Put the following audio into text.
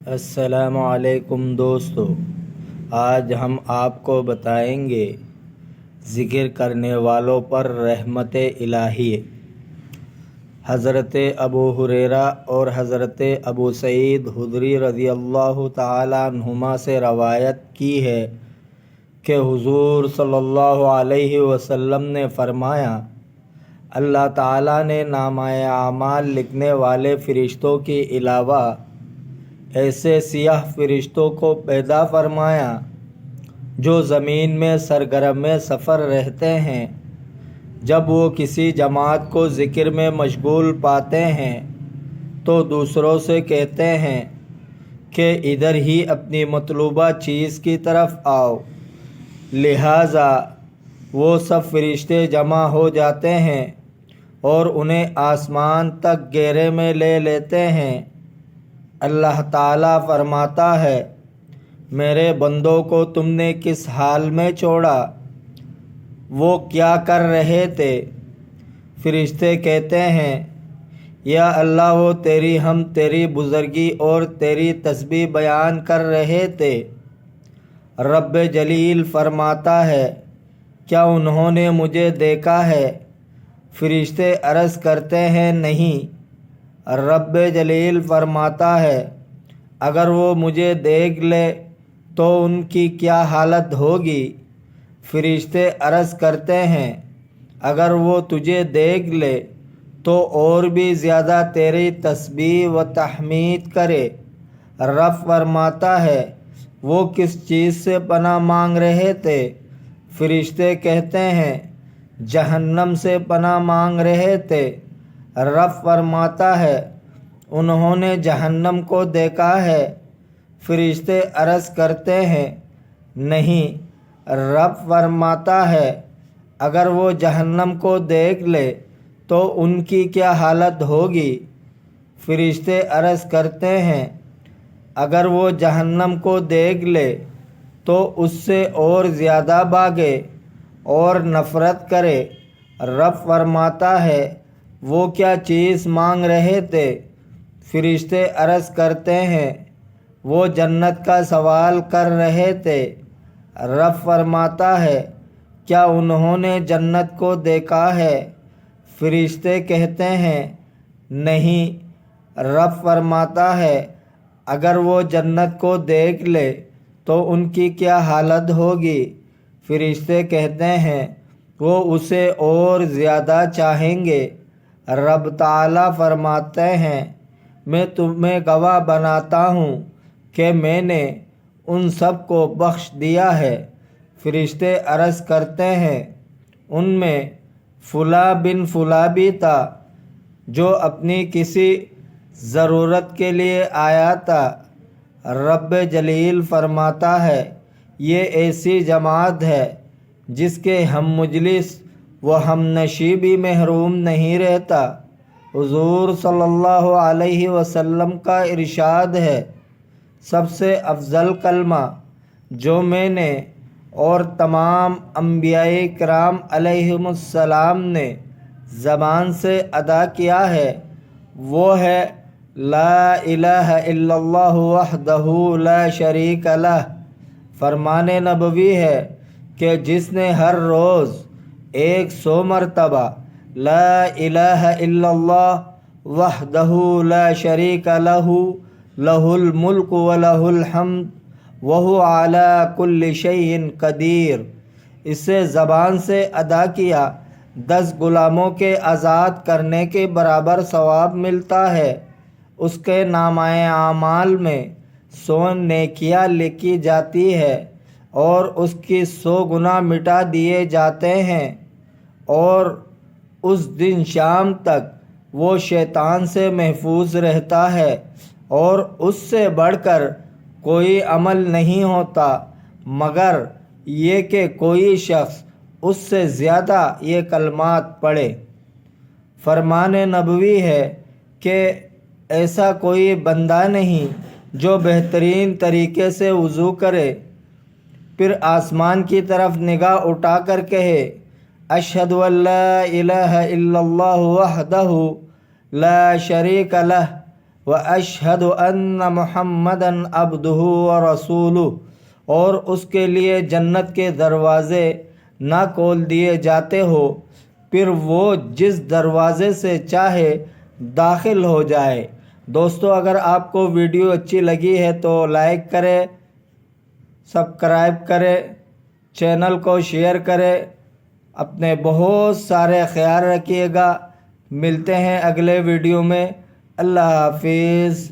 السلام علیکم دوستو، آج ہم آپ کو بتائیں گے ذکر کرنے والوں پر رحمت الہی۔ حضرت ابو ہریرہ اور حضرت ابو سعید خدری رضی اللہ تعالیٰ عنہما سے روایت کی ہے کہ حضور صلی اللہ علیہ وسلم نے فرمایا، اللہ تعالیٰ نے نامہ اعمال لکھنے والے فرشتوں کے علاوہ ایسے سیاہ فرشتوں کو پیدا فرمایا جو زمین میں سرگرم سفر رہتے ہیں۔ جب وہ کسی جماعت کو ذکر میں مشغول پاتے ہیں تو دوسروں سے کہتے ہیں کہ ادھر ہی اپنی مطلوبہ چیز کی طرف آؤ، لہٰذا وہ سب فرشتے جمع ہو جاتے ہیں اور انہیں آسمان تک گھیرے میں لے لیتے ہیں۔ اللہ تعالیٰ فرماتا ہے، میرے بندوں کو تم نے کس حال میں چھوڑا؟ وہ کیا کر رہے تھے؟ فرشتے کہتے ہیں، یا اللہ وہ تیری حمد، تیری بزرگی اور تیری تسبیح بیان کر رہے تھے۔ رب جلیل فرماتا ہے، کیا انہوں نے مجھے دیکھا ہے؟ فرشتے عرض کرتے ہیں، نہیں۔ رب جلیل فرماتا ہے، اگر وہ مجھے دیکھ لے تو ان کی کیا حالت ہوگی؟ فرشتے عرض کرتے ہیں، اگر وہ تجھے دیکھ لے تو اور بھی زیادہ تیری تسبیح و تحمید کرے۔ رب فرماتا ہے، وہ کس چیز سے پناہ مانگ رہے تھے؟ فرشتے کہتے ہیں، جہنم سے پناہ مانگ رہے تھے۔ رب فرماتا ہے، انہوں نے جہنم کو دیکھا ہے؟ فرشتے عرض کرتے ہیں، نہیں۔ رب فرماتا ہے، اگر وہ جہنم کو دیکھ لے تو ان کی کیا حالت ہوگی؟ فرشتے عرض کرتے ہیں، اگر وہ جہنم کو دیکھ لے تو اس سے اور زیادہ بھاگے اور نفرت کرے۔ رب فرماتا ہے، وہ کیا چیز مانگ رہے تھے؟ فرشتے عرض کرتے ہیں، وہ جنت کا سوال کر رہے تھے۔ رب فرماتا ہے، کیا انہوں نے جنت کو دیکھا ہے؟ فرشتے کہتے ہیں، نہیں۔ رب فرماتا ہے، اگر وہ جنت کو دیکھ لے تو ان کی کیا حالت ہوگی؟ فرشتے کہتے ہیں، وہ اسے اور زیادہ چاہیں گے۔ رب تعالیٰ فرماتے ہیں، میں تمہیں گواہ بناتا ہوں کہ میں نے ان سب کو بخش دیا ہے۔ فرشتے عرض کرتے ہیں، ان میں فلاں بن فلاں بھی تھا جو اپنی کسی ضرورت کے لیے آیا تھا۔ رب جلیل فرماتا ہے، یہ ایسی جماعت ہے جس کے ہم مجلس و ہم نشیں بھی محروم نہیں رہتا۔ حضور صلی اللہ علیہ وسلم کا ارشاد ہے، سب سے افضل کلمہ جو میں نے اور تمام انبیاء کرام علیہم السلام نے زبان سے ادا کیا ہے، وہ ہے لا الہ الا اللہ وحدہ لا شریک لہ۔ فرمان نبوی ہے کہ جس نے ہر روز 100 مرتبہ لا الہ الا اللہ وحدہ لا شریک لہ لہ الملک ولہ الحمد وہو علی کل شیء قدیر، اسے زبان سے ادا کیا، 10 غلاموں کے آزاد کرنے کے برابر ثواب ملتا ہے۔ اس کے نامہ اعمال میں 100 نیکیاں لکھی جاتی ہے اور اس کی 100 گناہ مٹا دیے جاتے ہیں، اور اس دن شام تک وہ شیطان سے محفوظ رہتا ہے، اور اس سے بڑھ کر کوئی عمل نہیں ہوتا مگر یہ کہ کوئی شخص اس سے زیادہ یہ کلمات پڑھے۔ فرمان نبوی ہے کہ ایسا کوئی بندہ نہیں جو بہترین طریقے سے وضو کرے، پھر آسمان کی طرف نگاہ اٹھا کر کہے، اشہد ان لا الہ الا اللہ وحدہ لا شریک لہ وَأَشْهَدُ أَنَّ مُحَمَّدًا عَبْدُهُ وَرَسُولُهُ، اور اس کے لیے جنت کے دروازے نہ کھول دیے جاتے ہو، پھر وہ جس دروازے سے چاہے داخل ہو جائے۔ دوستو، اگر آپ کو ویڈیو اچھی لگی ہے تو لائک کرے، سبسکرائب کرے، چینل کو شیئر کرے، اپنے بہت سارے خیال رکھیے گا۔ ملتے ہیں اگلے ویڈیو میں۔ اللہ حافظ۔